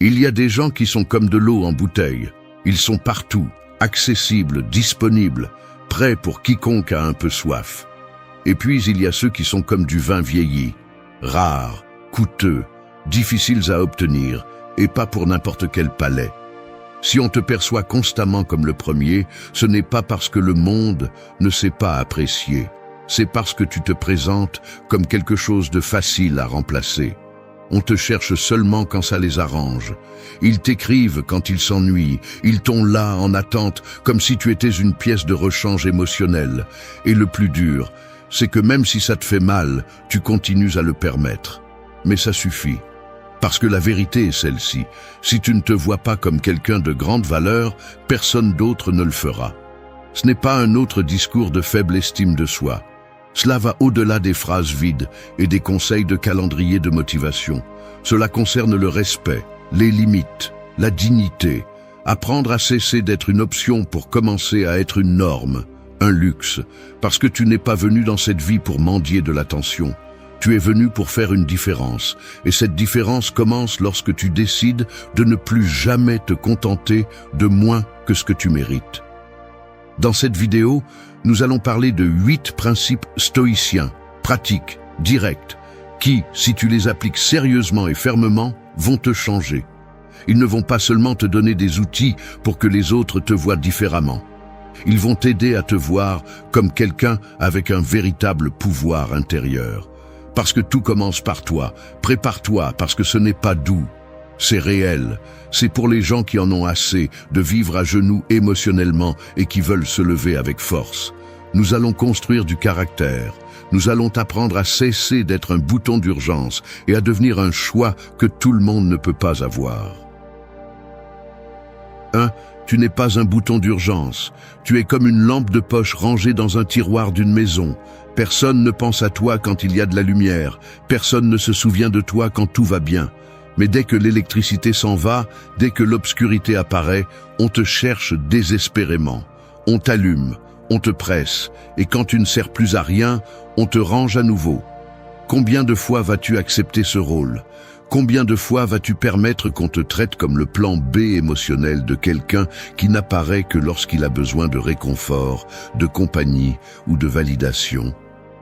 Il y a des gens qui sont comme de l'eau en bouteille. Ils sont partout, accessibles, disponibles, prêts pour quiconque a un peu soif. Et puis il y a ceux qui sont comme du vin vieilli, rares, coûteux, difficiles à obtenir, et pas pour n'importe quel palais. Si on te perçoit constamment comme le premier, ce n'est pas parce que le monde ne sait pas apprécier. C'est parce que tu te présentes comme quelque chose de facile à remplacer. On te cherche seulement quand ça les arrange. Ils t'écrivent quand ils s'ennuient. Ils t'ont là en attente, comme si tu étais une pièce de rechange émotionnel. Et le plus dur, c'est que même si ça te fait mal, tu continues à le permettre. Mais ça suffit. Parce que la vérité est celle-ci. Si tu ne te vois pas comme quelqu'un de grande valeur, personne d'autre ne le fera. Ce n'est pas un autre discours de faible estime de soi. Cela va au-delà des phrases vides et des conseils de calendrier de motivation. Cela concerne le respect, les limites, la dignité, apprendre à cesser d'être une option pour commencer à être une norme, un luxe, parce que tu n'es pas venu dans cette vie pour mendier de l'attention. Tu es venu pour faire une différence, et cette différence commence lorsque tu décides de ne plus jamais te contenter de moins que ce que tu mérites. Dans cette vidéo, nous allons parler de 8 principes stoïciens, pratiques, directs, qui, si tu les appliques sérieusement et fermement, vont te changer. Ils ne vont pas seulement te donner des outils pour que les autres te voient différemment. Ils vont t'aider à te voir comme quelqu'un avec un véritable pouvoir intérieur. Parce que tout commence par toi. Prépare-toi parce que ce n'est pas doux. C'est réel. C'est pour les gens qui en ont assez de vivre à genoux émotionnellement et qui veulent se lever avec force. Nous allons construire du caractère. Nous allons t'apprendre à cesser d'être un bouton d'urgence et à devenir un choix que tout le monde ne peut pas avoir. 1. Tu n'es pas un bouton d'urgence. Tu es comme une lampe de poche rangée dans un tiroir d'une maison. Personne ne pense à toi quand il y a de la lumière. Personne ne se souvient de toi quand tout va bien. Mais dès que l'électricité s'en va, dès que l'obscurité apparaît, on te cherche désespérément. On t'allume, on te presse, et quand tu ne sers plus à rien, on te range à nouveau. Combien de fois vas-tu accepter ce rôle ? Combien de fois vas-tu permettre qu'on te traite comme le plan B émotionnel de quelqu'un qui n'apparaît que lorsqu'il a besoin de réconfort, de compagnie ou de validation ?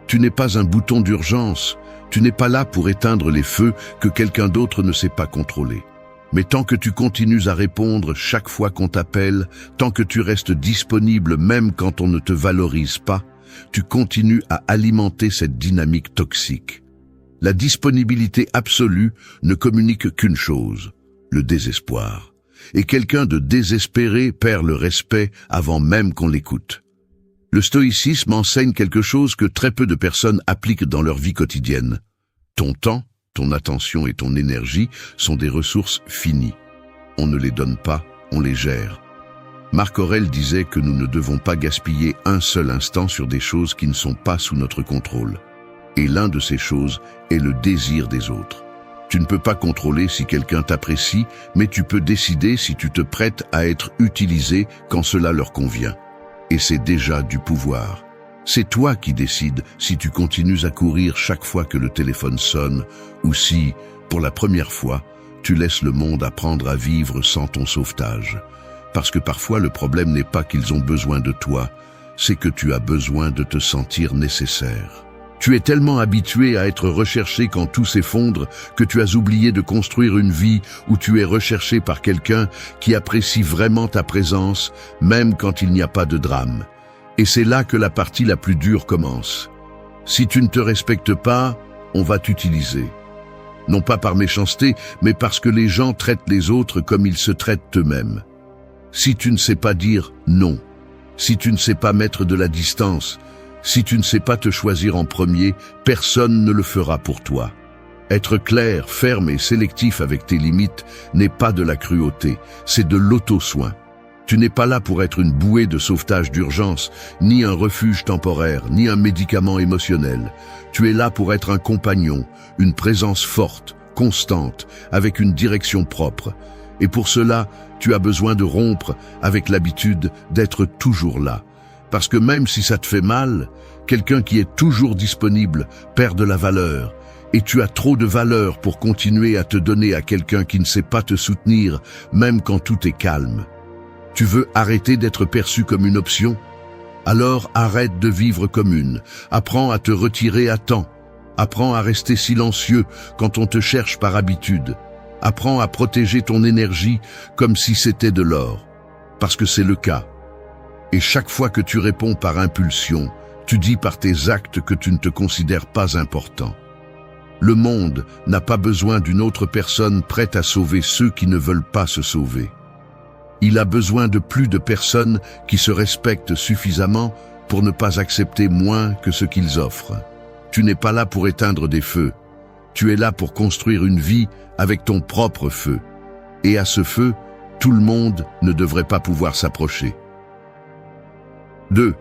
Tu n'es pas un bouton d'urgence. Tu n'es pas là pour éteindre les feux que quelqu'un d'autre ne sait pas contrôler. Mais tant que tu continues à répondre chaque fois qu'on t'appelle, tant que tu restes disponible même quand on ne te valorise pas, tu continues à alimenter cette dynamique toxique. La disponibilité absolue ne communique qu'une chose, le désespoir. Et quelqu'un de désespéré perd le respect avant même qu'on l'écoute. Le stoïcisme enseigne quelque chose que très peu de personnes appliquent dans leur vie quotidienne. Ton temps, ton attention et ton énergie sont des ressources finies. On ne les donne pas, on les gère. Marc Aurèle disait que nous ne devons pas gaspiller un seul instant sur des choses qui ne sont pas sous notre contrôle. Et l'un de ces choses est le désir des autres. Tu ne peux pas contrôler si quelqu'un t'apprécie, mais tu peux décider si tu te prêtes à être utilisé quand cela leur convient. Et c'est déjà du pouvoir. C'est toi qui décides si tu continues à courir chaque fois que le téléphone sonne, ou si, pour la première fois, tu laisses le monde apprendre à vivre sans ton sauvetage. Parce que parfois le problème n'est pas qu'ils ont besoin de toi, c'est que tu as besoin de te sentir nécessaire. Tu es tellement habitué à être recherché quand tout s'effondre que tu as oublié de construire une vie où tu es recherché par quelqu'un qui apprécie vraiment ta présence, même quand il n'y a pas de drame. Et c'est là que la partie la plus dure commence. Si tu ne te respectes pas, on va t'utiliser. Non pas par méchanceté, mais parce que les gens traitent les autres comme ils se traitent eux-mêmes. Si tu ne sais pas dire non, si tu ne sais pas mettre de la distance, si tu ne sais pas te choisir en premier, personne ne le fera pour toi. Être clair, ferme et sélectif avec tes limites n'est pas de la cruauté, c'est de l'auto-soin. Tu n'es pas là pour être une bouée de sauvetage d'urgence, ni un refuge temporaire, ni un médicament émotionnel. Tu es là pour être un compagnon, une présence forte, constante, avec une direction propre. Et pour cela, tu as besoin de rompre avec l'habitude d'être toujours là. Parce que même si ça te fait mal, quelqu'un qui est toujours disponible perd de la valeur. et tu as trop de valeur pour continuer à te donner à quelqu'un qui ne sait pas te soutenir, même quand tout est calme. Tu veux arrêter d'être perçu comme une option? Alors arrête de vivre comme une. Apprends à te retirer à temps. Apprends à rester silencieux quand on te cherche par habitude. Apprends à protéger ton énergie comme si c'était de l'or. Parce que c'est le cas. Et chaque fois que tu réponds par impulsion, tu dis par tes actes que tu ne te considères pas important. Le monde n'a pas besoin d'une autre personne prête à sauver ceux qui ne veulent pas se sauver. Il a besoin de plus de personnes qui se respectent suffisamment pour ne pas accepter moins que ce qu'ils offrent. Tu n'es pas là pour éteindre des feux. Tu es là pour construire une vie avec ton propre feu. Et à ce feu, tout le monde ne devrait pas pouvoir s'approcher. 2.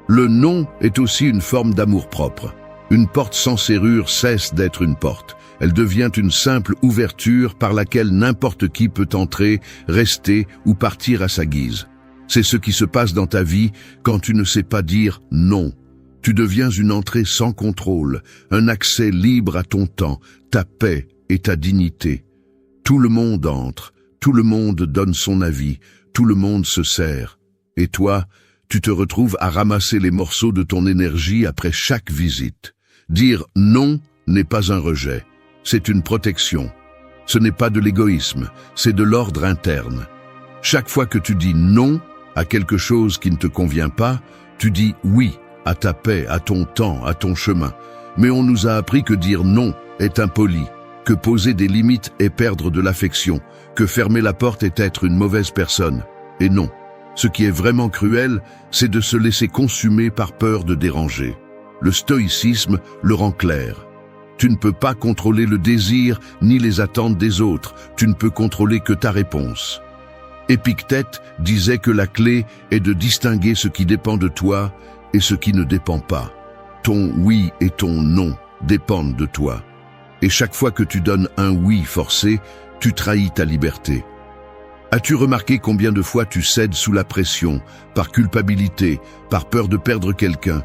Le non est aussi une forme d'amour-propre. Une porte sans serrure cesse d'être une porte. Elle devient une simple ouverture par laquelle n'importe qui peut entrer, rester ou partir à sa guise. C'est ce qui se passe dans ta vie quand tu ne sais pas dire non. Tu deviens une entrée sans contrôle, un accès libre à ton temps, ta paix et ta dignité. Tout le monde entre, tout le monde donne son avis, tout le monde se sert. Et toi, tu te retrouves à ramasser les morceaux de ton énergie après chaque visite. Dire non n'est pas un rejet, c'est une protection. Ce n'est pas de l'égoïsme, c'est de l'ordre interne. Chaque fois que tu dis non à quelque chose qui ne te convient pas, tu dis oui à ta paix, à ton temps, à ton chemin. Mais on nous a appris que dire non est impoli, que poser des limites est perdre de l'affection, que fermer la porte est être une mauvaise personne. Et non, ce qui est vraiment cruel, c'est de se laisser consumer par peur de déranger. Le stoïcisme le rend clair. Tu ne peux pas contrôler le désir ni les attentes des autres, tu ne peux contrôler que ta réponse. Épictète disait que la clé est de distinguer ce qui dépend de toi et ce qui ne dépend pas. Ton oui et ton non dépendent de toi. Et chaque fois que tu donnes un oui forcé, tu trahis ta liberté. As-tu remarqué combien de fois tu cèdes sous la pression, par culpabilité, par peur de perdre quelqu'un?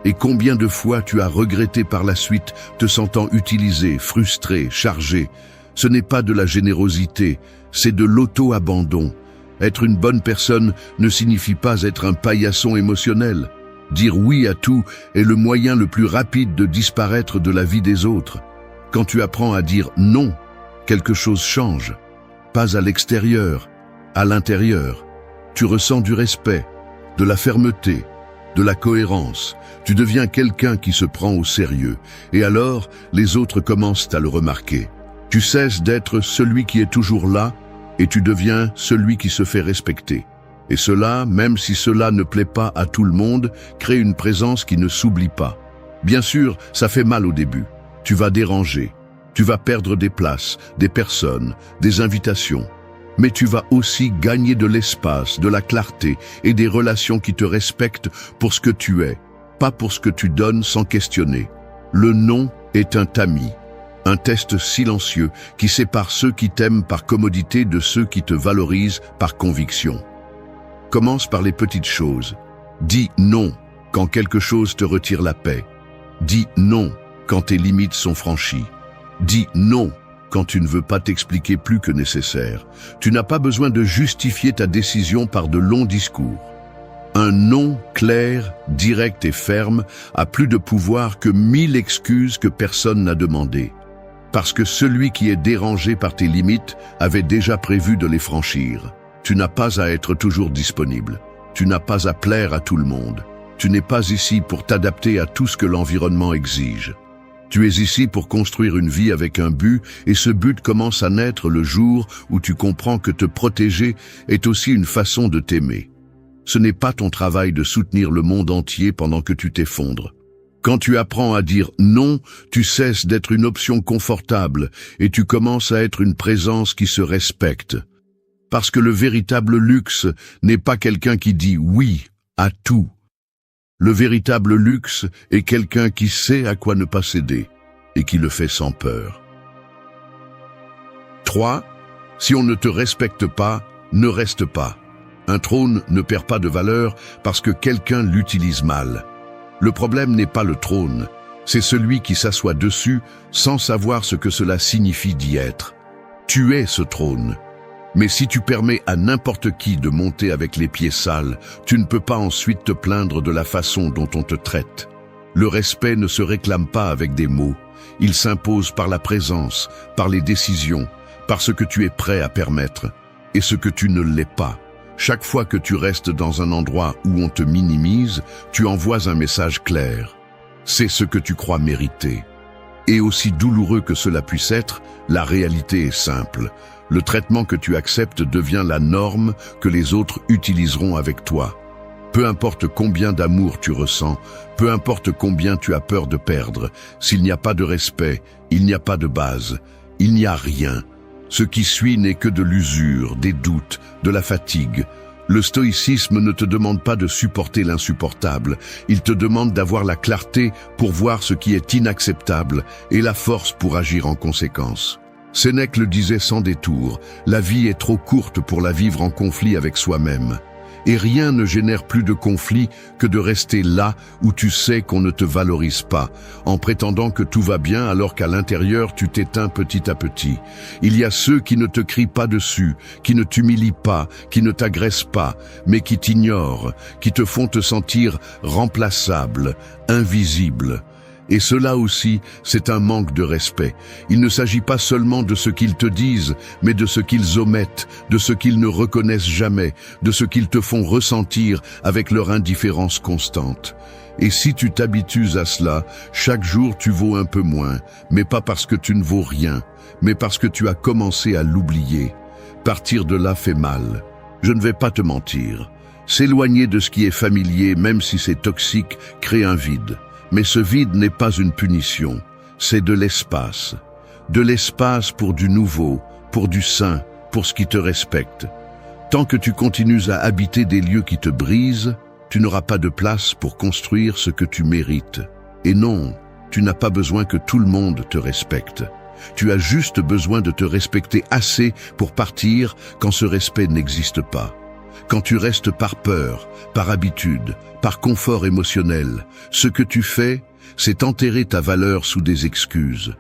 Et combien de fois tu as regretté par la suite, te sentant utilisé, frustré, chargé? Ce n'est pas de la générosité, c'est de l'auto-abandon. Être une bonne personne ne signifie pas être un paillasson émotionnel. Dire oui à tout est le moyen le plus rapide de disparaître de la vie des autres. Quand tu apprends à dire non, quelque chose change. Pas à l'extérieur, à l'intérieur. Tu ressens du respect, de la fermeté, de la cohérence. Tu deviens quelqu'un qui se prend au sérieux. Et alors, les autres commencent à le remarquer. Tu cesses d'être celui qui est toujours là et tu deviens celui qui se fait respecter. Et cela, même si cela ne plaît pas à tout le monde, crée une présence qui ne s'oublie pas. Bien sûr, ça fait mal au début. Tu vas déranger. Tu vas perdre des places, des personnes, des invitations. Mais tu vas aussi gagner de l'espace, de la clarté et des relations qui te respectent pour ce que tu es, pas pour ce que tu donnes sans questionner. Le non est un tamis, un test silencieux qui sépare ceux qui t'aiment par commodité de ceux qui te valorisent par conviction. Commence par les petites choses. Dis non quand quelque chose te retire la paix. Dis non quand tes limites sont franchies. Dis non quand tu ne veux pas t'expliquer plus que nécessaire. Tu n'as pas besoin de justifier ta décision par de longs discours. Un non clair, direct et ferme a plus de pouvoir que 1000 excuses que personne n'a demandées. Parce que celui qui est dérangé par tes limites avait déjà prévu de les franchir. Tu n'as pas à être toujours disponible. Tu n'as pas à plaire à tout le monde. Tu n'es pas ici pour t'adapter à tout ce que l'environnement exige. Tu es ici pour construire une vie avec un but, et ce but commence à naître le jour où tu comprends que te protéger est aussi une façon de t'aimer. Ce n'est pas ton travail de soutenir le monde entier pendant que tu t'effondres. Quand tu apprends à dire non, tu cesses d'être une option confortable et tu commences à être une présence qui se respecte. Parce que le véritable luxe n'est pas quelqu'un qui dit oui à tout. Le véritable luxe est quelqu'un qui sait à quoi ne pas céder et qui le fait sans peur. 3. Si on ne te respecte pas, ne reste pas. Un trône ne perd pas de valeur parce que quelqu'un l'utilise mal. Le problème n'est pas le trône, C'est celui qui s'assoit dessus sans savoir ce que cela signifie d'y être. Tu es ce trône. Mais si tu permets à n'importe qui de monter avec les pieds sales, tu ne peux pas ensuite te plaindre de la façon dont on te traite. Le respect ne se réclame pas avec des mots. Il s'impose par la présence, par les décisions, par ce que tu es prêt à permettre et ce que tu ne l'es pas. Chaque fois que tu restes dans un endroit où on te minimise, tu envoies un message clair. C'est ce que tu crois mériter. Et aussi douloureux que cela puisse être, la réalité est simple. Le traitement que tu acceptes devient la norme que les autres utiliseront avec toi. Peu importe combien d'amour tu ressens, peu importe combien tu as peur de perdre, s'il n'y a pas de respect, il n'y a pas de base, il n'y a rien. Ce qui suit n'est que de l'usure, des doutes, de la fatigue. Le stoïcisme ne te demande pas de supporter l'insupportable, il te demande d'avoir la clarté pour voir ce qui est inacceptable et la force pour agir en conséquence. Sénèque le disait sans détour, la vie est trop courte pour la vivre en conflit avec soi-même. Et rien ne génère plus de conflit que de rester là où tu sais qu'on ne te valorise pas, en prétendant que tout va bien alors qu'à l'intérieur tu t'éteins petit à petit. Il y a ceux qui ne te crient pas dessus, qui ne t'humilient pas, qui ne t'agressent pas, mais qui t'ignorent, qui te font te sentir remplaçable, invisible. Et cela aussi, c'est un manque de respect. Il ne s'agit pas seulement de ce qu'ils te disent, mais de ce qu'ils omettent, de ce qu'ils ne reconnaissent jamais, de ce qu'ils te font ressentir avec leur indifférence constante. Et si tu t'habitues à cela, chaque jour tu vaux un peu moins, mais pas parce que tu ne vaux rien, mais parce que tu as commencé à l'oublier. Partir de là fait mal. Je ne vais pas te mentir. S'éloigner de ce qui est familier, même si c'est toxique, crée un vide. Mais ce vide n'est pas une punition, c'est de l'espace. De l'espace pour du nouveau, pour du sain, pour ce qui te respecte. Tant que tu continues à habiter des lieux qui te brisent, tu n'auras pas de place pour construire ce que tu mérites. Et non, tu n'as pas besoin que tout le monde te respecte. Tu as juste besoin de te respecter assez pour partir quand ce respect n'existe pas. Quand tu restes par peur, par habitude, par confort émotionnel, ce que tu fais, c'est enterrer ta valeur sous des excuses.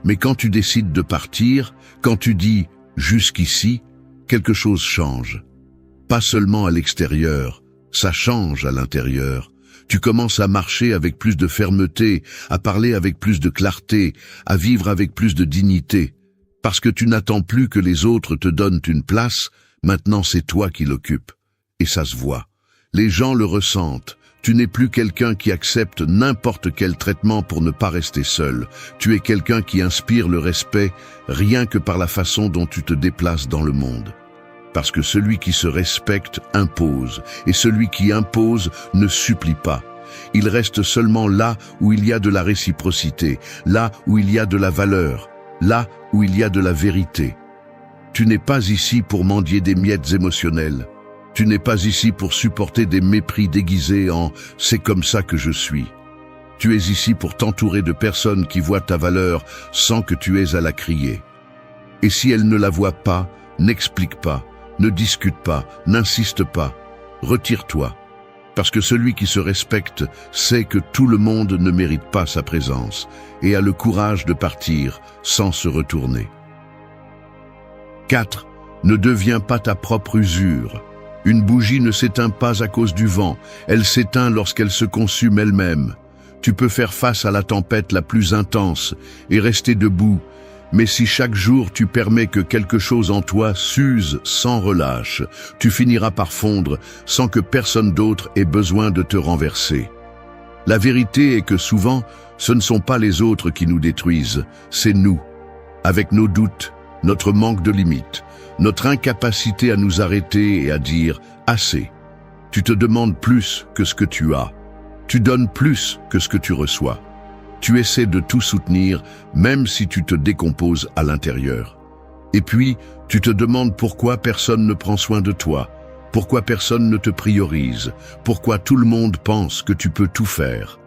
Mais quand tu décides de partir, quand tu dis « jusqu'ici », quelque chose change. Pas seulement à l'extérieur, ça change à l'intérieur. Tu commences à marcher avec plus de fermeté, à parler avec plus de clarté, à vivre avec plus de dignité. Parce que tu n'attends plus que les autres te donnent une place, maintenant c'est toi qui l'occupes. Et ça se voit. Les gens le ressentent. Tu n'es plus quelqu'un qui accepte n'importe quel traitement pour ne pas rester seul. Tu es quelqu'un qui inspire le respect rien que par la façon dont tu te déplaces dans le monde. Parce que celui qui se respecte impose, et celui qui impose ne supplie pas. Il reste seulement là où il y a de la réciprocité, là où il y a de la valeur, là où il y a de la vérité. Tu n'es pas ici pour mendier des miettes émotionnelles. Tu n'es pas ici pour supporter des mépris déguisés en « c'est comme ça que je suis ». Tu es ici pour t'entourer de personnes qui voient ta valeur sans que tu aies à la crier. Et si elles ne la voient pas, n'explique pas, ne discute pas, n'insiste pas, retire-toi. Parce que celui qui se respecte sait que tout le monde ne mérite pas sa présence et a le courage de partir sans se retourner. 4. Ne deviens pas ta propre usure. Une bougie ne s'éteint pas à cause du vent, elle s'éteint lorsqu'elle se consume elle-même. Tu peux faire face à la tempête la plus intense et rester debout, mais si chaque jour tu permets que quelque chose en toi s'use sans relâche, tu finiras par fondre sans que personne d'autre ait besoin de te renverser. La vérité est que souvent, ce ne sont pas les autres qui nous détruisent, c'est nous, avec nos doutes, notre manque de limites, notre incapacité à nous arrêter et à dire « assez ». Tu te demandes plus que ce que tu as. Tu donnes plus que ce que tu reçois. Tu essaies de tout soutenir, même si tu te décomposes à l'intérieur. Et puis, tu te demandes pourquoi personne ne prend soin de toi, pourquoi personne ne te priorise, pourquoi tout le monde pense que tu peux tout faire.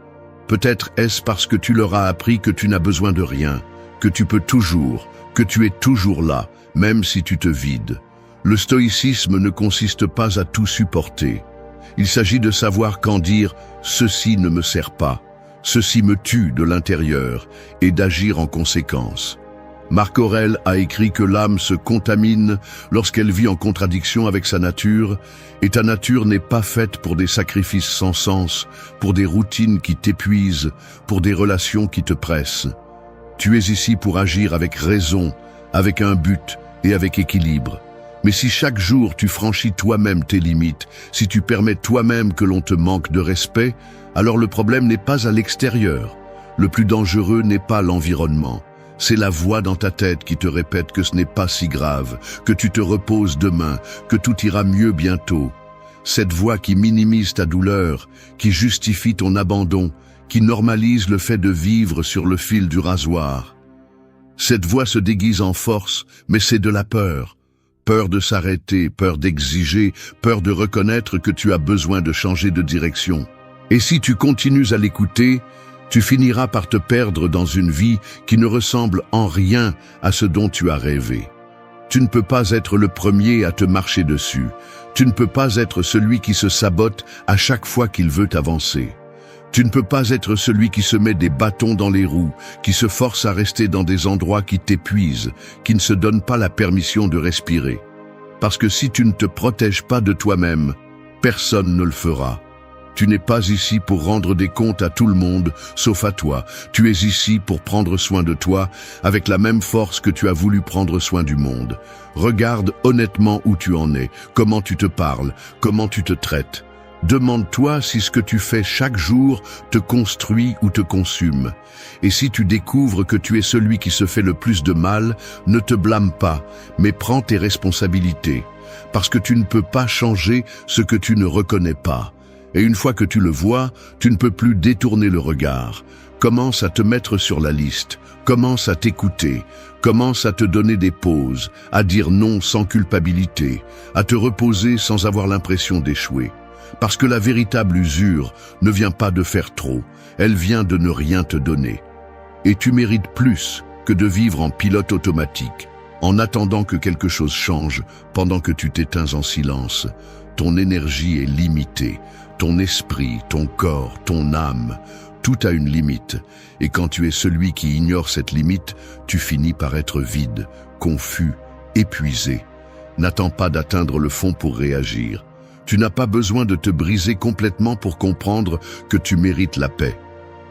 Peut-être est-ce parce que tu leur as appris que tu n'as besoin de rien, que tu peux toujours, que tu es toujours là, même si tu te vides. Le stoïcisme ne consiste pas à tout supporter. Il s'agit de savoir quand dire « ceci ne me sert pas », Ceci me tue de l'intérieur et d'agir en conséquence. Marc Aurèle a écrit que l'âme se contamine lorsqu'elle vit en contradiction avec sa nature, et ta nature n'est pas faite pour des sacrifices sans sens, pour des routines qui t'épuisent, pour des relations qui te pressent. Tu es ici pour agir avec raison, avec un but et avec équilibre. Mais si chaque jour tu franchis toi-même tes limites, si tu permets toi-même que l'on te manque de respect, alors le problème n'est pas à l'extérieur. Le plus dangereux n'est pas l'environnement. C'est la voix dans ta tête qui te répète que ce n'est pas si grave, que tu te reposes demain, que tout ira mieux bientôt. Cette voix qui minimise ta douleur, qui justifie ton abandon, qui normalise le fait de vivre sur le fil du rasoir. Cette voix se déguise en force, mais c'est de la peur. Peur de s'arrêter, peur d'exiger, peur de reconnaître que tu as besoin de changer de direction. Et si tu continues à l'écouter, tu finiras par te perdre dans une vie qui ne ressemble en rien à ce dont tu as rêvé. Tu ne peux pas être le premier à te marcher dessus. Tu ne peux pas être celui qui se sabote à chaque fois qu'il veut avancer. Tu ne peux pas être celui qui se met des bâtons dans les roues, qui se force à rester dans des endroits qui t'épuisent, qui ne se donne pas la permission de respirer. Parce que si tu ne te protèges pas de toi-même, personne ne le fera. Tu n'es pas ici pour rendre des comptes à tout le monde, sauf à toi. Tu es ici pour prendre soin de toi, avec la même force que tu as voulu prendre soin du monde. Regarde honnêtement où tu en es, comment tu te parles, comment tu te traites. Demande-toi si ce que tu fais chaque jour te construit ou te consume. Et si tu découvres que tu es celui qui se fait le plus de mal, ne te blâme pas, mais prends tes responsabilités. Parce que tu ne peux pas changer ce que tu ne reconnais pas. Et une fois que tu le vois, tu ne peux plus détourner le regard. Commence à te mettre sur la liste, commence à t'écouter, commence à te donner des pauses, à dire non sans culpabilité, à te reposer sans avoir l'impression d'échouer. Parce que la véritable usure ne vient pas de faire trop, elle vient de ne rien te donner. Et tu mérites plus que de vivre en pilote automatique, en attendant que quelque chose change pendant que tu t'éteins en silence. Ton énergie est limitée. Ton esprit, ton corps, ton âme, tout a une limite. Et quand tu es celui qui ignore cette limite, tu finis par être vide, confus, épuisé. N'attends pas d'atteindre le fond pour réagir. Tu n'as pas besoin de te briser complètement pour comprendre que tu mérites la paix.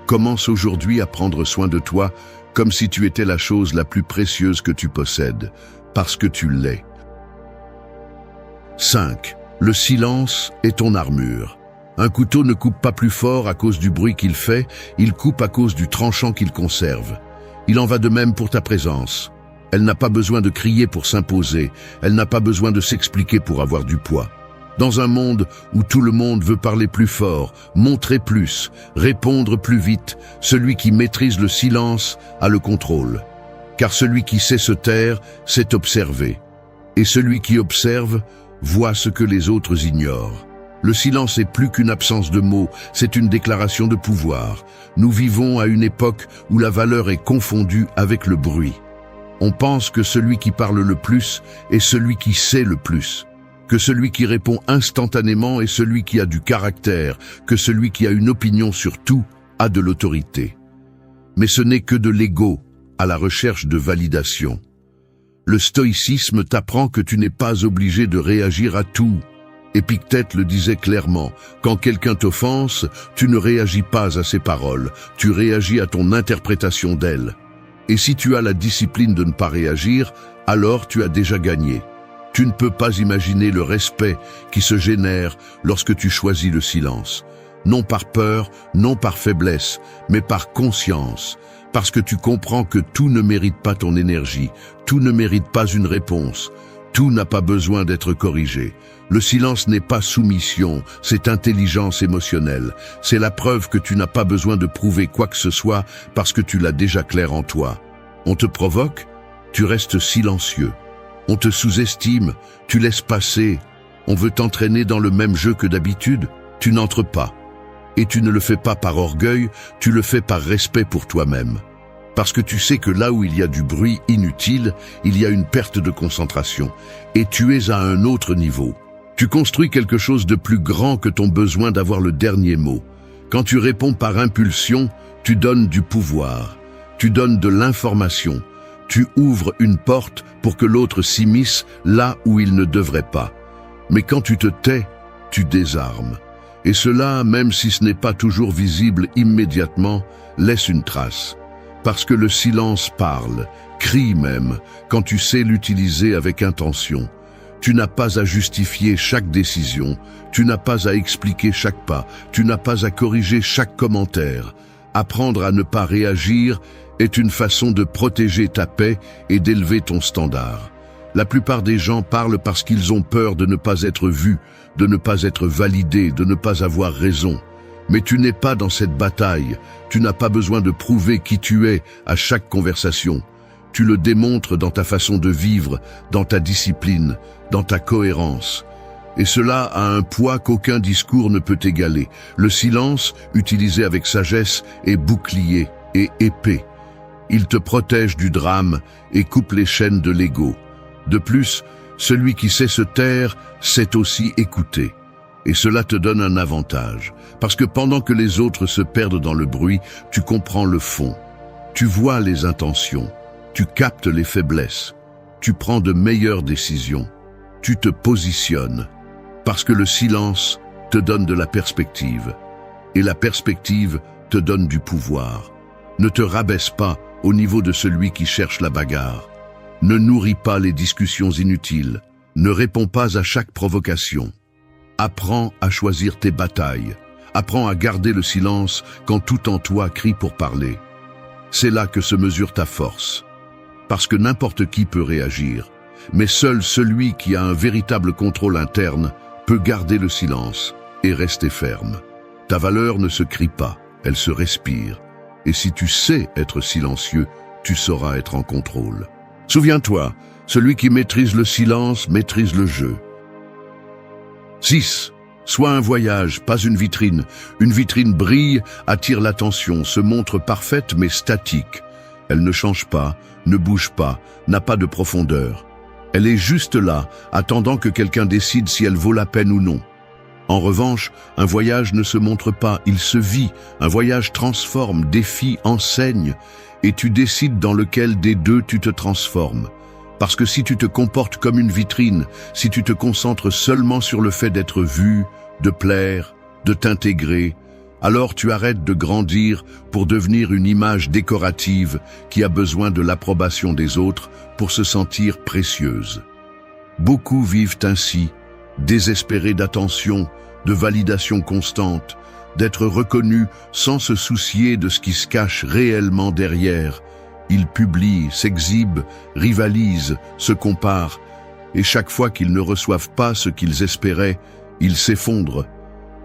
Commence aujourd'hui à prendre soin de toi comme si tu étais la chose la plus précieuse que tu possèdes, parce que tu l'es. 5. Le silence est ton armure. Un couteau ne coupe pas plus fort à cause du bruit qu'il fait, il coupe à cause du tranchant qu'il conserve. Il en va de même pour ta présence. Elle n'a pas besoin de crier pour s'imposer, elle n'a pas besoin de s'expliquer pour avoir du poids. Dans un monde où tout le monde veut parler plus fort, montrer plus, répondre plus vite, celui qui maîtrise le silence a le contrôle. Car celui qui sait se taire, sait observer. Et celui qui observe, voit ce que les autres ignorent. Le silence est plus qu'une absence de mots, c'est une déclaration de pouvoir. Nous vivons à une époque où la valeur est confondue avec le bruit. On pense que celui qui parle le plus est celui qui sait le plus, que celui qui répond instantanément est celui qui a du caractère, que celui qui a une opinion sur tout a de l'autorité. Mais ce n'est que de l'ego, à la recherche de validation. Le stoïcisme t'apprend que tu n'es pas obligé de réagir à tout. Épictète le disait clairement, quand quelqu'un t'offense, tu ne réagis pas à ses paroles, tu réagis à ton interprétation d'elles. Et si tu as la discipline de ne pas réagir, alors tu as déjà gagné. Tu ne peux pas imaginer le respect qui se génère lorsque tu choisis le silence. Non par peur, non par faiblesse, mais par conscience. Parce que tu comprends que tout ne mérite pas ton énergie, tout ne mérite pas une réponse, tout n'a pas besoin d'être corrigé. Le silence n'est pas soumission, c'est intelligence émotionnelle. C'est la preuve que tu n'as pas besoin de prouver quoi que ce soit parce que tu l'as déjà clair en toi. On te provoque, tu restes silencieux. On te sous-estime, tu laisses passer. On veut t'entraîner dans le même jeu que d'habitude, tu n'entres pas. Et tu ne le fais pas par orgueil, tu le fais par respect pour toi-même. Parce que tu sais que là où il y a du bruit inutile, il y a une perte de concentration. Et tu es à un autre niveau. Tu construis quelque chose de plus grand que ton besoin d'avoir le dernier mot. Quand tu réponds par impulsion, tu donnes du pouvoir, tu donnes de l'information, tu ouvres une porte pour que l'autre s'immisce là où il ne devrait pas. Mais quand tu te tais, tu désarmes. Et cela, même si ce n'est pas toujours visible immédiatement, laisse une trace. Parce que le silence parle, crie même, quand tu sais l'utiliser avec intention. Tu n'as pas à justifier chaque décision, tu n'as pas à expliquer chaque pas, tu n'as pas à corriger chaque commentaire. Apprendre à ne pas réagir est une façon de protéger ta paix et d'élever ton standard. La plupart des gens parlent parce qu'ils ont peur de ne pas être vus, de ne pas être validés, de ne pas avoir raison. Mais tu n'es pas dans cette bataille, tu n'as pas besoin de prouver qui tu es à chaque conversation. Tu le démontres dans ta façon de vivre, dans ta discipline, dans ta cohérence. Et cela a un poids qu'aucun discours ne peut égaler. Le silence, utilisé avec sagesse, est bouclier et épée. Il te protège du drame et coupe les chaînes de l'ego. De plus, celui qui sait se taire sait aussi écouter. Et cela te donne un avantage, parce que pendant que les autres se perdent dans le bruit, tu comprends le fond. Tu vois les intentions, tu captes les faiblesses, tu prends de meilleures décisions, tu te positionnes, parce que le silence te donne de la perspective, et la perspective te donne du pouvoir. Ne te rabaisse pas au niveau de celui qui cherche la bagarre. Ne nourris pas les discussions inutiles, ne réponds pas à chaque provocation. Apprends à choisir tes batailles, apprends à garder le silence quand tout en toi crie pour parler. C'est là que se mesure ta force. Parce que n'importe qui peut réagir, mais seul celui qui a un véritable contrôle interne peut garder le silence et rester ferme. Ta valeur ne se crie pas, elle se respire. Et si tu sais être silencieux, tu sauras être en contrôle. Souviens-toi, celui qui maîtrise le silence maîtrise le jeu. 6. Sois un voyage, pas une vitrine. Une vitrine brille, attire l'attention, se montre parfaite mais statique. Elle ne change pas, ne bouge pas, n'a pas de profondeur. Elle est juste là, attendant que quelqu'un décide si elle vaut la peine ou non. En revanche, un voyage ne se montre pas, il se vit. Un voyage transforme, défie, enseigne. Et tu décides dans lequel des deux tu te transformes. Parce que si tu te comportes comme une vitrine, si tu te concentres seulement sur le fait d'être vu, de plaire, de t'intégrer, alors tu arrêtes de grandir pour devenir une image décorative qui a besoin de l'approbation des autres pour se sentir précieuse. Beaucoup vivent ainsi, désespérés d'attention, de validation constante, d'être reconnus sans se soucier de ce qui se cache réellement derrière. Ils publient, s'exhibent, rivalisent, se comparent, et chaque fois qu'ils ne reçoivent pas ce qu'ils espéraient, ils s'effondrent,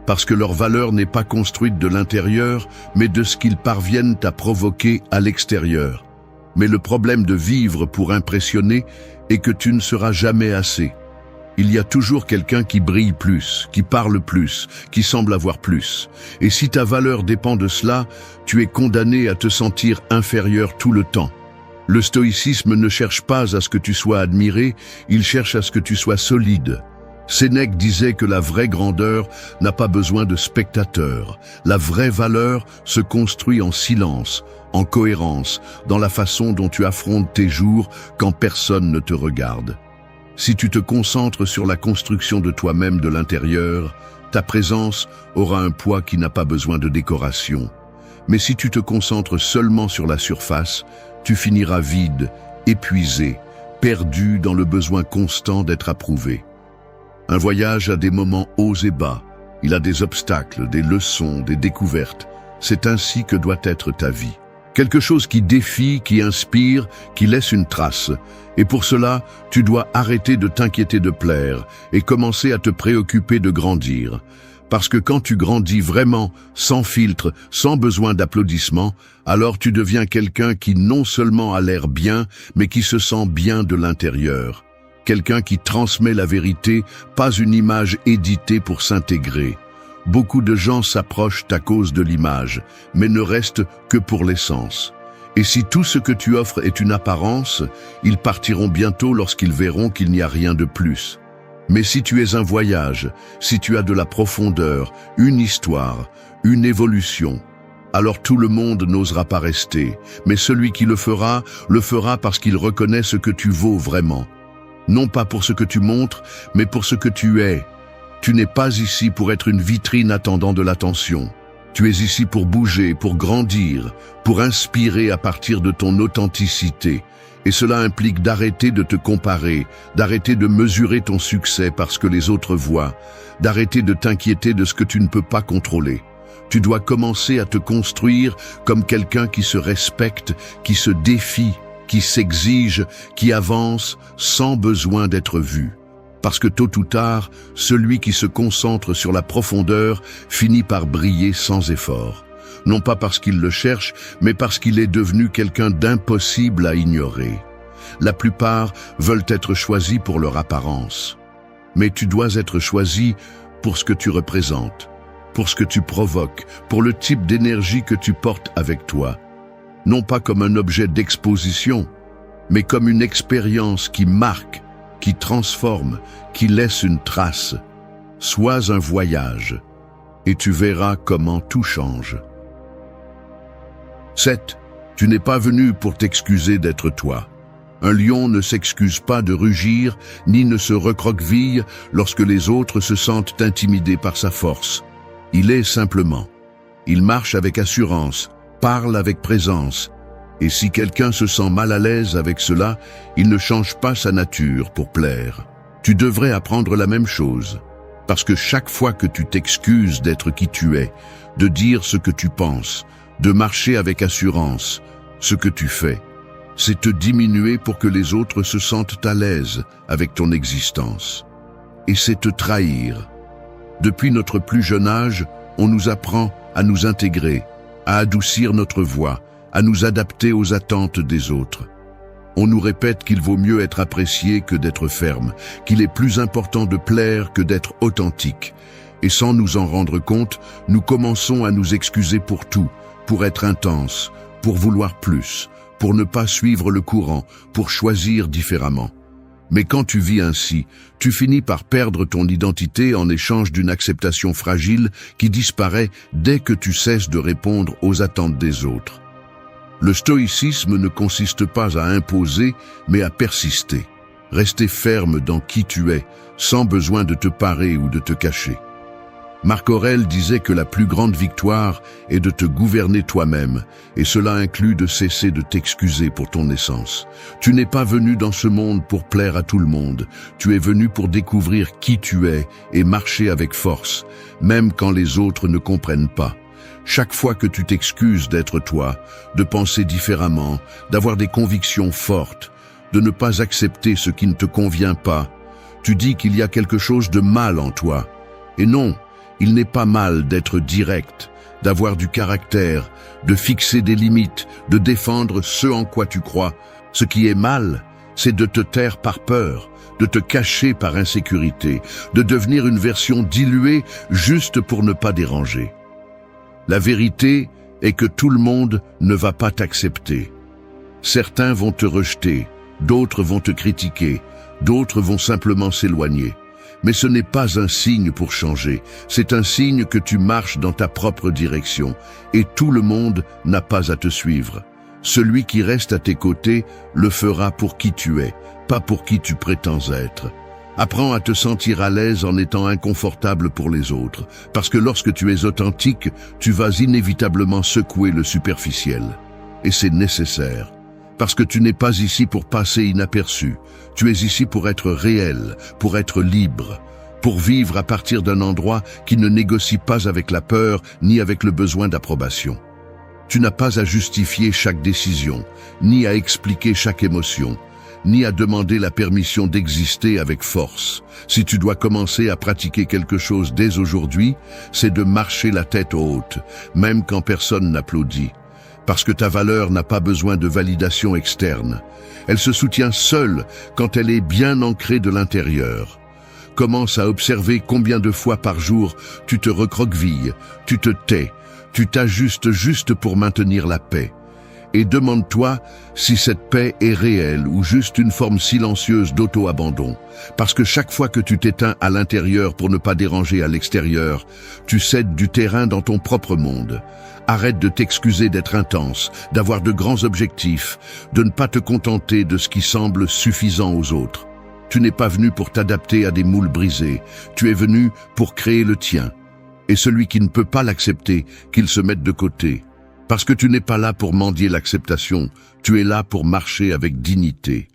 parce que leur valeur n'est pas construite de l'intérieur, mais de ce qu'ils parviennent à provoquer à l'extérieur. Mais le problème de vivre pour impressionner est que tu ne seras jamais assez. Il y a toujours quelqu'un qui brille plus, qui parle plus, qui semble avoir plus. Et si ta valeur dépend de cela, tu es condamné à te sentir inférieur tout le temps. Le stoïcisme ne cherche pas à ce que tu sois admiré, il cherche à ce que tu sois solide. Sénèque disait que la vraie grandeur n'a pas besoin de spectateurs. La vraie valeur se construit en silence, en cohérence, dans la façon dont tu affrontes tes jours quand personne ne te regarde. Si tu te concentres sur la construction de toi-même de l'intérieur, ta présence aura un poids qui n'a pas besoin de décoration. Mais si tu te concentres seulement sur la surface, tu finiras vide, épuisé, perdu dans le besoin constant d'être approuvé. Un voyage a des moments hauts et bas, il a des obstacles, des leçons, des découvertes. C'est ainsi que doit être ta vie. Quelque chose qui défie, qui inspire, qui laisse une trace. Et pour cela, tu dois arrêter de t'inquiéter de plaire et commencer à te préoccuper de grandir. Parce que quand tu grandis vraiment, sans filtre, sans besoin d'applaudissements, alors tu deviens quelqu'un qui non seulement a l'air bien, mais qui se sent bien de l'intérieur. Quelqu'un qui transmet la vérité, pas une image éditée pour s'intégrer. Beaucoup de gens s'approchent à cause de l'image, mais ne restent que pour l'essence. Et si tout ce que tu offres est une apparence, ils partiront bientôt lorsqu'ils verront qu'il n'y a rien de plus. Mais si tu es un voyage, si tu as de la profondeur, une histoire, une évolution, alors tout le monde n'osera pas rester, mais celui qui le fera parce qu'il reconnaît ce que tu vaux vraiment. Non pas pour ce que tu montres, mais pour ce que tu es. Tu n'es pas ici pour être une vitrine attendant de l'attention. Tu es ici pour bouger, pour grandir, pour inspirer à partir de ton authenticité. Et cela implique d'arrêter de te comparer, d'arrêter de mesurer ton succès parce que les autres voient, d'arrêter de t'inquiéter de ce que tu ne peux pas contrôler. Tu dois commencer à te construire comme quelqu'un qui se respecte, qui se défie, qui s'exige, qui avance sans besoin d'être vu. Parce que tôt ou tard, celui qui se concentre sur la profondeur finit par briller sans effort. Non pas parce qu'il le cherche, mais parce qu'il est devenu quelqu'un d'impossible à ignorer. La plupart veulent être choisis pour leur apparence. Mais tu dois être choisi pour ce que tu représentes, pour ce que tu provoques, pour le type d'énergie que tu portes avec toi. Non pas comme un objet d'exposition, mais comme une expérience qui marque, qui transforme, qui laisse une trace. Sois un voyage, et tu verras comment tout change. 7. Tu n'es pas venu pour t'excuser d'être toi. Un lion ne s'excuse pas de rugir, ni ne se recroqueville lorsque les autres se sentent intimidés par sa force. Il est simplement. Il marche avec assurance, parle avec présence. Et si quelqu'un se sent mal à l'aise avec cela, il ne change pas sa nature pour plaire. Tu devrais apprendre la même chose. Parce que chaque fois que tu t'excuses d'être qui tu es, de dire ce que tu penses, de marcher avec assurance, ce que tu fais, c'est te diminuer pour que les autres se sentent à l'aise avec ton existence. Et c'est te trahir. Depuis notre plus jeune âge, on nous apprend à nous intégrer, à adoucir notre voix, à nous adapter aux attentes des autres. On nous répète qu'il vaut mieux être apprécié que d'être ferme, qu'il est plus important de plaire que d'être authentique. Et sans nous en rendre compte, nous commençons à nous excuser pour tout, pour être intense, pour vouloir plus, pour ne pas suivre le courant, pour choisir différemment. Mais quand tu vis ainsi, tu finis par perdre ton identité en échange d'une acceptation fragile qui disparaît dès que tu cesses de répondre aux attentes des autres. Le stoïcisme ne consiste pas à imposer, mais à persister. Rester ferme dans qui tu es, sans besoin de te parer ou de te cacher. Marc Aurèle disait que la plus grande victoire est de te gouverner toi-même, et cela inclut de cesser de t'excuser pour ton essence. Tu n'es pas venu dans ce monde pour plaire à tout le monde, tu es venu pour découvrir qui tu es et marcher avec force, même quand les autres ne comprennent pas. Chaque fois que tu t'excuses d'être toi, de penser différemment, d'avoir des convictions fortes, de ne pas accepter ce qui ne te convient pas, tu dis qu'il y a quelque chose de mal en toi. Et non, il n'est pas mal d'être direct, d'avoir du caractère, de fixer des limites, de défendre ce en quoi tu crois. Ce qui est mal, c'est de te taire par peur, de te cacher par insécurité, de devenir une version diluée juste pour ne pas déranger. La vérité est que tout le monde ne va pas t'accepter. Certains vont te rejeter, d'autres vont te critiquer, d'autres vont simplement s'éloigner. Mais ce n'est pas un signe pour changer, c'est un signe que tu marches dans ta propre direction, et tout le monde n'a pas à te suivre. Celui qui reste à tes côtés le fera pour qui tu es, pas pour qui tu prétends être. Apprends à te sentir à l'aise en étant inconfortable pour les autres, parce que lorsque tu es authentique, tu vas inévitablement secouer le superficiel. Et c'est nécessaire. Parce que tu n'es pas ici pour passer inaperçu. Tu es ici pour être réel, pour être libre, pour vivre à partir d'un endroit qui ne négocie pas avec la peur ni avec le besoin d'approbation. Tu n'as pas à justifier chaque décision, ni à expliquer chaque émotion, ni à demander la permission d'exister avec force. Si tu dois commencer à pratiquer quelque chose dès aujourd'hui, c'est de marcher la tête haute, même quand personne n'applaudit. Parce que ta valeur n'a pas besoin de validation externe. Elle se soutient seule quand elle est bien ancrée de l'intérieur. Commence à observer combien de fois par jour tu te recroquevilles, tu te tais, tu t'ajustes juste pour maintenir la paix. Et demande-toi si cette paix est réelle ou juste une forme silencieuse d'auto-abandon. Parce que chaque fois que tu t'éteins à l'intérieur pour ne pas déranger à l'extérieur, tu cèdes du terrain dans ton propre monde. Arrête de t'excuser d'être intense, d'avoir de grands objectifs, de ne pas te contenter de ce qui semble suffisant aux autres. Tu n'es pas venu pour t'adapter à des moules brisés, tu es venu pour créer le tien. Et celui qui ne peut pas l'accepter, qu'il se mette de côté. Parce que tu n'es pas là pour mendier l'acceptation, tu es là pour marcher avec dignité.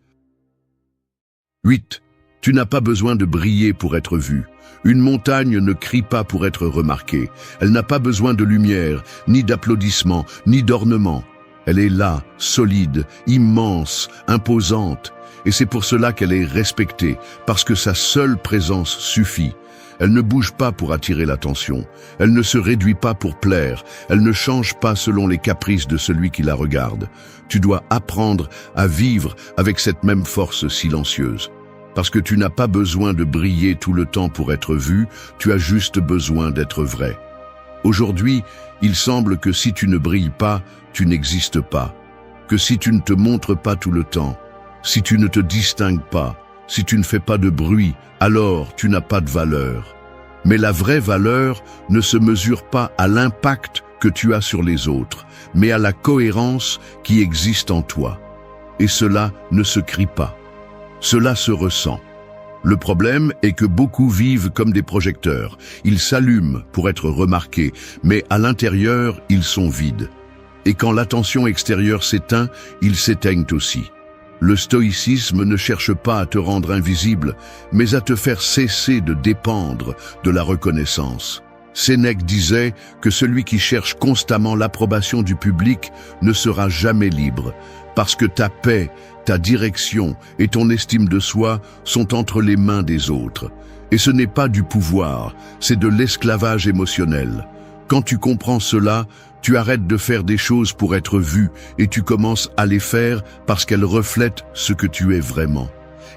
8. Tu n'as pas besoin de briller pour être vu. Une montagne ne crie pas pour être remarquée. Elle n'a pas besoin de lumière, ni d'applaudissements, ni d'ornements. Elle est là, solide, immense, imposante. Et c'est pour cela qu'elle est respectée, parce que sa seule présence suffit. Elle ne bouge pas pour attirer l'attention. Elle ne se réduit pas pour plaire. Elle ne change pas selon les caprices de celui qui la regarde. Tu dois apprendre à vivre avec cette même force silencieuse. Parce que tu n'as pas besoin de briller tout le temps pour être vu, tu as juste besoin d'être vrai. Aujourd'hui, il semble que si tu ne brilles pas, tu n'existes pas. Que si tu ne te montres pas tout le temps, si tu ne te distingues pas, si tu ne fais pas de bruit, alors tu n'as pas de valeur. Mais la vraie valeur ne se mesure pas à l'impact que tu as sur les autres, mais à la cohérence qui existe en toi. Et cela ne se crie pas. Cela se ressent. Le problème est que beaucoup vivent comme des projecteurs. Ils s'allument pour être remarqués, mais à l'intérieur, ils sont vides. Et quand l'attention extérieure s'éteint, ils s'éteignent aussi. Le stoïcisme ne cherche pas à te rendre invisible, mais à te faire cesser de dépendre de la reconnaissance. Sénèque disait que celui qui cherche constamment l'approbation du public ne sera jamais libre, parce que ta paix, ta direction et ton estime de soi sont entre les mains des autres. Et ce n'est pas du pouvoir, c'est de l'esclavage émotionnel. Quand tu comprends cela, tu arrêtes de faire des choses pour être vu et tu commences à les faire parce qu'elles reflètent ce que tu es vraiment.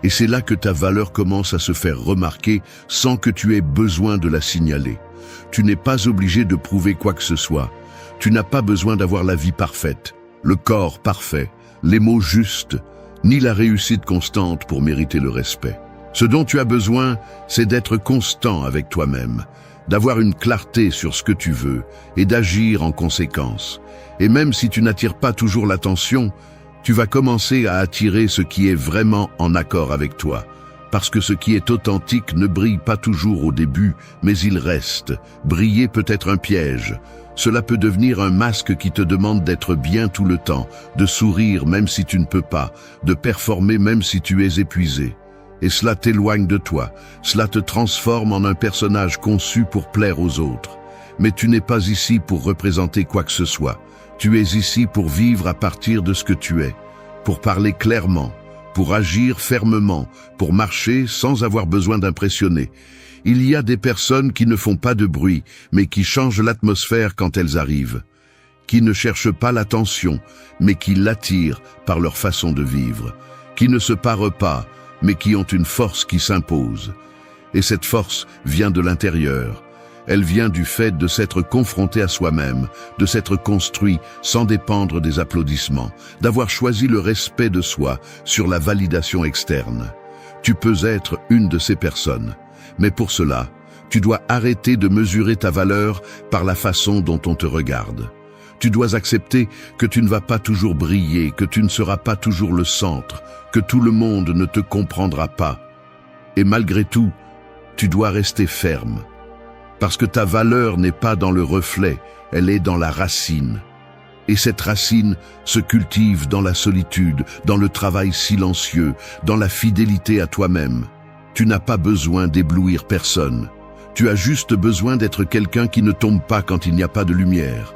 Et c'est là que ta valeur commence à se faire remarquer sans que tu aies besoin de la signaler. Tu n'es pas obligé de prouver quoi que ce soit. Tu n'as pas besoin d'avoir la vie parfaite, le corps parfait, les mots justes, ni la réussite constante pour mériter le respect. Ce dont tu as besoin, c'est d'être constant avec toi-même, d'avoir une clarté sur ce que tu veux et d'agir en conséquence. Et même si tu n'attires pas toujours l'attention, tu vas commencer à attirer ce qui est vraiment en accord avec toi. Parce que ce qui est authentique ne brille pas toujours au début, mais il reste. Briller peut être un piège. Cela peut devenir un masque qui te demande d'être bien tout le temps, de sourire même si tu ne peux pas, de performer même si tu es épuisé. Et cela t'éloigne de toi, cela te transforme en un personnage conçu pour plaire aux autres. Mais tu n'es pas ici pour représenter quoi que ce soit. Tu es ici pour vivre à partir de ce que tu es, pour parler clairement, pour agir fermement, pour marcher sans avoir besoin d'impressionner. Il y a des personnes qui ne font pas de bruit, mais qui changent l'atmosphère quand elles arrivent, qui ne cherchent pas l'attention, mais qui l'attirent par leur façon de vivre, qui ne se parent pas, mais qui ont une force qui s'impose. Et cette force vient de l'intérieur. Elle vient du fait de s'être confronté à soi-même, de s'être construit sans dépendre des applaudissements, d'avoir choisi le respect de soi sur la validation externe. Tu peux être une de ces personnes, mais pour cela, tu dois arrêter de mesurer ta valeur par la façon dont on te regarde. Tu dois accepter que tu ne vas pas toujours briller, que tu ne seras pas toujours le centre, que tout le monde ne te comprendra pas. Et malgré tout, tu dois rester ferme. Parce que ta valeur n'est pas dans le reflet, elle est dans la racine. Et cette racine se cultive dans la solitude, dans le travail silencieux, dans la fidélité à toi-même. Tu n'as pas besoin d'éblouir personne. Tu as juste besoin d'être quelqu'un qui ne tombe pas quand il n'y a pas de lumière.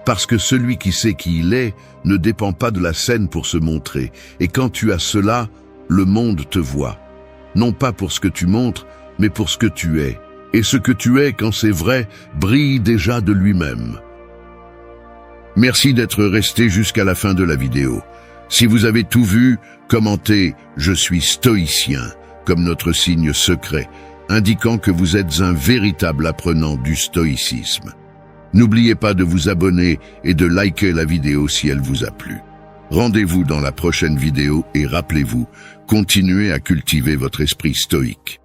Parce que celui qui sait qui il est ne dépend pas de la scène pour se montrer. Et quand tu as cela, le monde te voit. Non pas pour ce que tu montres, mais pour ce que tu es. Et ce que tu es, quand c'est vrai, brille déjà de lui-même. Merci d'être resté jusqu'à la fin de la vidéo. Si vous avez tout vu, commentez « Je suis stoïcien » comme notre signe secret, indiquant que vous êtes un véritable apprenant du stoïcisme. N'oubliez pas de vous abonner et de liker la vidéo si elle vous a plu. Rendez-vous dans la prochaine vidéo et rappelez-vous, continuez à cultiver votre esprit stoïque.